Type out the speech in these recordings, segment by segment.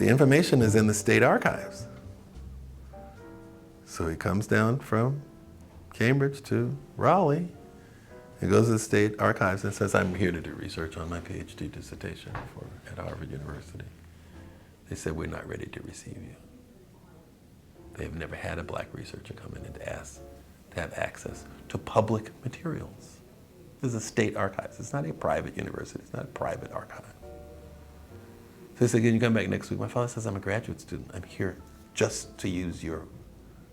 the information is in the state archives. So he comes down from Cambridge to Raleigh and goes to the state archives and says, I'm here to do research on my PhD dissertation at Harvard University. They said, we're not ready to receive you. They've never had a black researcher come in and ask to have access to public materials. This is a state archives. It's not a private university. It's not a private archive. So they said, can you come back next week? My father says, I'm a graduate student. I'm here just to use your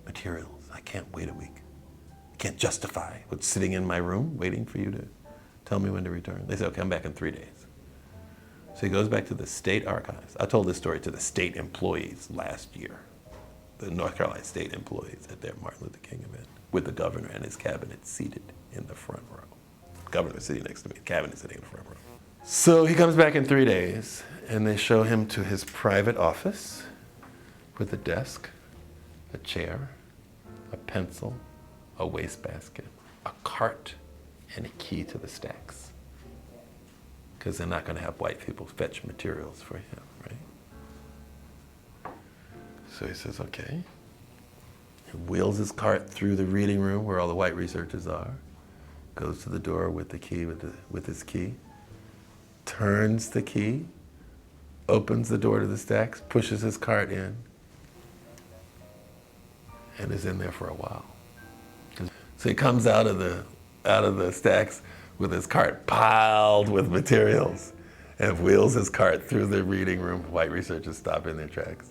materials. I can't wait a week. I can't justify what's sitting in my room waiting for you to tell me when to return. They said, okay, I'm back in 3 days. So he goes back to the state archives. I told this story to the state employees last year, the North Carolina state employees at their Martin Luther King event, with the governor and his cabinet seated in the front row. The governor sitting next to me, the cabinet sitting in the front row. So he comes back in 3 days, and they show him to his private office with a desk, a chair, a pencil, a wastebasket, a cart, and a key to the stacks. Because they're not going to have white people fetch materials for him, right? So he says, okay. He wheels his cart through the reading room where all the white researchers are, goes to the door with the key, with his key, turns the key, opens the door to the stacks, pushes his cart in, and is in there for a while. So he comes out of the stacks with his cart piled with materials and wheels his cart through the reading room. White researchers stop in their tracks.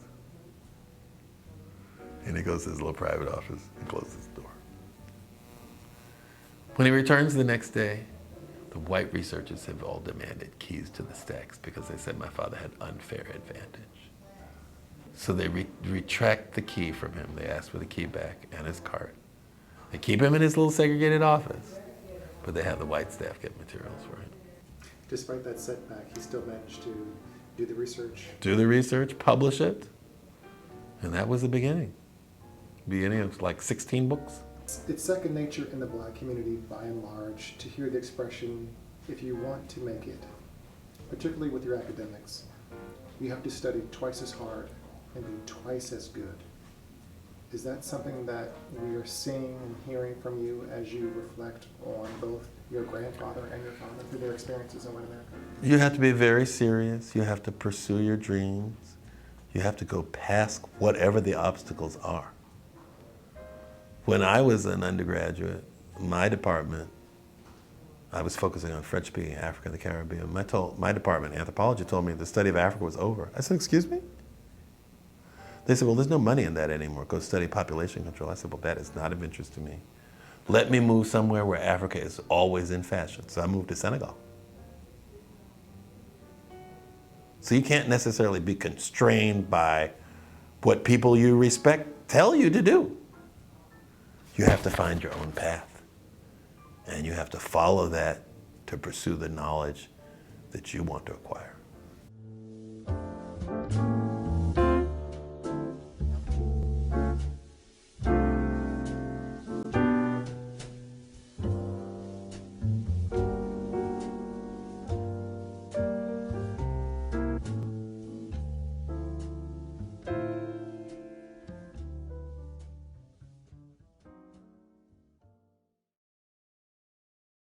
And he goes to his little private office and closes the door. When he returns the next day, the white researchers have all demanded keys to the stacks because they said my father had unfair advantage. So they retract the key from him. They ask for the key back and his cart. They keep him in his little segregated office, but they have the white staff get materials for him. Despite that setback, he still managed to do the research. Do the research, publish it, and that was the beginning. Beginning of like 16 books. It's second nature in the black community, by and large, to hear the expression, if you want to make it, particularly with your academics, you have to study twice as hard and be twice as good. Is that something that we are seeing and hearing from you as you reflect on both your grandfather and your father through their experiences in white America? You have to be very serious. You have to pursue your dreams. You have to go past whatever the obstacles are. When I was an undergraduate, my department, I was focusing on French-speaking Africa and the Caribbean. My department, anthropology, told me the study of Africa was over. I said, excuse me? They said, well, there's no money in that anymore. Go study population control. I said, well, that is not of interest to me. Let me move somewhere where Africa is always in fashion. So I moved to Senegal. So you can't necessarily be constrained by what people you respect tell you to do. You have to find your own path. And you have to follow that to pursue the knowledge that you want to acquire.